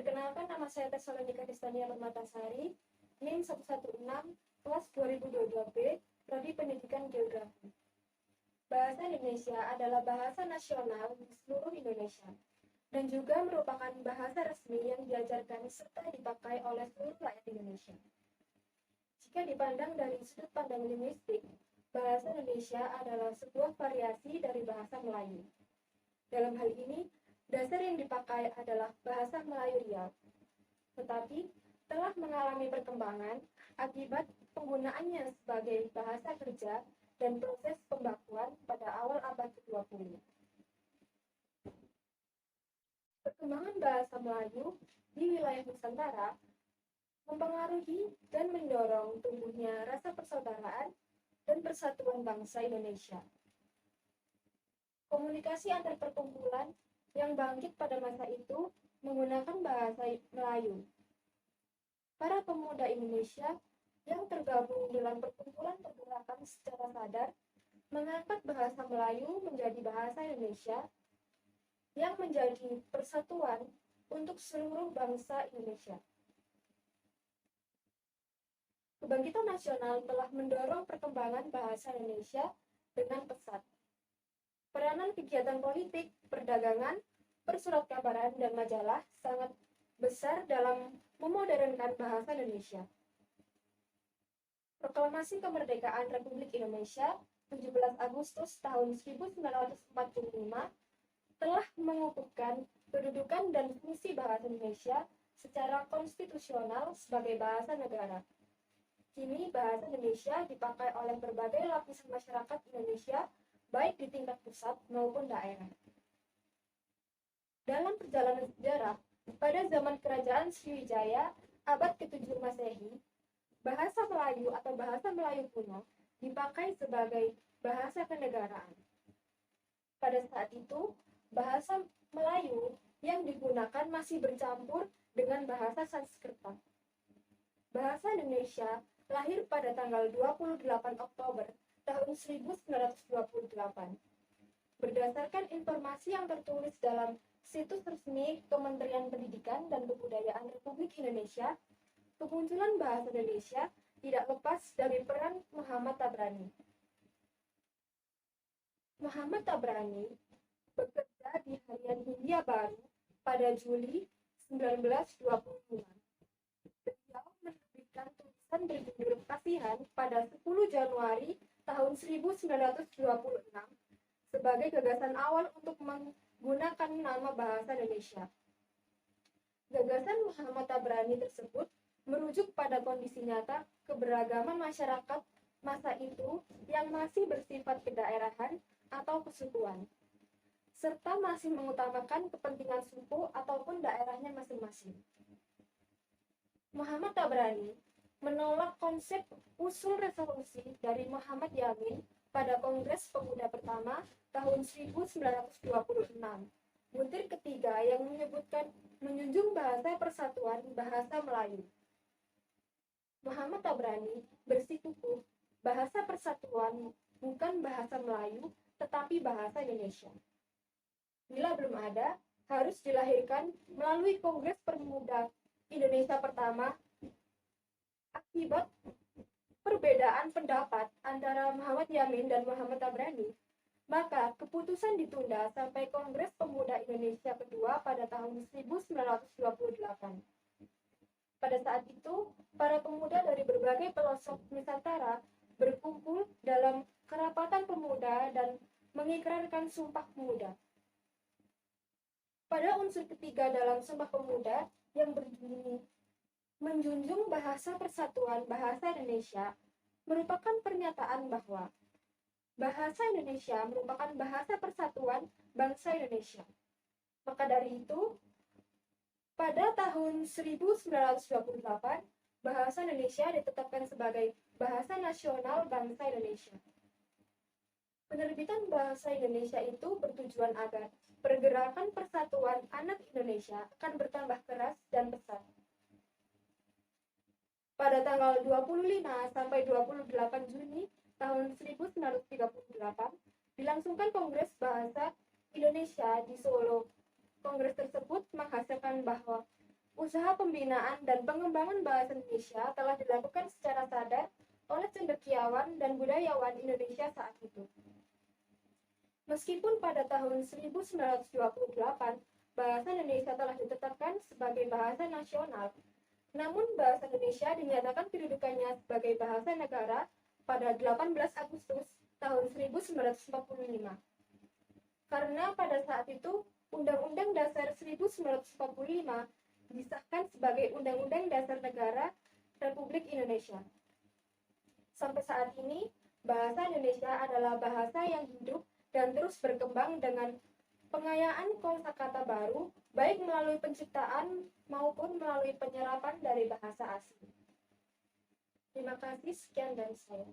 Perkenalkan, nama saya Tesalonika Destania Permatasari, NIM 116, kelas 2022B, Prodi Pendidikan Geografi. Bahasa Indonesia adalah bahasa nasional di seluruh Indonesia, dan juga merupakan bahasa resmi yang diajarkan serta dipakai oleh seluruh rakyat Indonesia. Jika dipandang dari sudut pandang linguistik, bahasa Indonesia adalah sebuah variasi dari bahasa Melayu. Dalam hal ini, dasar yang dipakai adalah bahasa Melayu Riau, tetapi telah mengalami perkembangan akibat penggunaannya sebagai bahasa kerja dan proses pembakuan pada awal abad ke-20. Perkembangan bahasa Melayu di wilayah Nusantara mempengaruhi dan mendorong tumbuhnya rasa persaudaraan dan persatuan bangsa Indonesia. Komunikasi antar perkumpulan yang bangkit pada masa itu menggunakan bahasa Melayu. Para pemuda Indonesia yang tergabung dalam perkumpulan pergerakan secara sadar mengangkat bahasa Melayu menjadi bahasa Indonesia yang menjadi persatuan untuk seluruh bangsa Indonesia. Kebangkitan nasional telah mendorong perkembangan bahasa Indonesia dengan pesat. Peranan kegiatan politik, perdagangan, persuratkabaran, dan majalah sangat besar dalam memodernkan bahasa Indonesia. Proklamasi Kemerdekaan Republik Indonesia 17 Agustus tahun 1945 telah mengukuhkan kedudukan dan fungsi bahasa Indonesia secara konstitusional sebagai bahasa negara. Kini bahasa Indonesia dipakai oleh berbagai lapisan masyarakat Indonesia, baik di tingkat pusat maupun daerah. Dalam perjalanan sejarah, pada zaman Kerajaan Sriwijaya, abad ke-7 Masehi, bahasa Melayu atau bahasa Melayu kuno dipakai sebagai bahasa kenegaraan. Pada saat itu, bahasa Melayu yang digunakan masih bercampur dengan bahasa Sanskerta. Bahasa Indonesia lahir pada tanggal 28 Oktober tahun 1928. Berdasarkan informasi yang tertulis dalam situs resmi Kementerian Pendidikan dan Kebudayaan Republik Indonesia, kemunculan bahasa Indonesia tidak lepas dari peran Muhammad Tabrani. Muhammad Tabrani bekerja di Harian Hindia Baru pada Juli 1925. Beliau menerbitkan tulisan berjudul Kasihan pada 10 Januari tahun 1926 sebagai gagasan awal untuk menggunakan nama bahasa Indonesia. Gagasan Muhammad Tabrani tersebut merujuk pada kondisi nyata keberagaman masyarakat masa itu yang masih bersifat kedaerahan atau kesukuan, serta masih mengutamakan kepentingan suku ataupun daerahnya masing-masing. Muhammad Tabrani menolak konsep usul resolusi dari Muhammad Yamin pada Kongres Pemuda pertama tahun 1926, butir ketiga yang menyebutkan menjunjung bahasa persatuan bahasa Melayu. Muhammad Tabrani bersikukuh bahasa persatuan bukan bahasa Melayu tetapi bahasa Indonesia. Bila belum ada, harus dilahirkan melalui Kongres Pemuda Indonesia pertama. Akibat perbedaan pendapat antara Muhammad Yamin dan Muhammad Tabrani, maka keputusan ditunda sampai Kongres Pemuda Indonesia kedua pada tahun 1928. Pada saat itu, para pemuda dari berbagai pelosok Nusantara berkumpul dalam kerapatan pemuda dan mengikrarkan Sumpah Pemuda. Pada unsur ketiga dalam Sumpah Pemuda yang berbunyi menjunjung bahasa persatuan bahasa Indonesia merupakan pernyataan bahwa bahasa Indonesia merupakan bahasa persatuan bangsa Indonesia. Maka dari itu, pada tahun 1928, bahasa Indonesia ditetapkan sebagai bahasa nasional bangsa Indonesia. Penerbitan bahasa Indonesia itu bertujuan agar pergerakan persatuan anak Indonesia akan bertambah keras dan pesat. Pada tanggal 25 sampai 28 Juni tahun 1938 dilangsungkan Kongres Bahasa Indonesia di Solo. Kongres tersebut menghasilkan bahwa Usaha pembinaan dan pengembangan bahasa Indonesia telah dilakukan secara sadar oleh cendekiawan dan budayawan Indonesia saat itu. Meskipun pada tahun 1928 bahasa Indonesia telah ditetapkan sebagai bahasa nasional, namun bahasa Indonesia dinyatakan kedudukannya sebagai bahasa negara pada 18 Agustus tahun 1945. Karena pada saat itu Undang-Undang Dasar 1945 disahkan sebagai Undang-Undang Dasar Negara Republik Indonesia. Sampai saat ini, bahasa Indonesia adalah bahasa yang hidup dan terus berkembang dengan pengayaan kosakata baru, baik melalui penciptaan maupun melalui penyerapan dari bahasa asing. Terima kasih, sekian dari saya.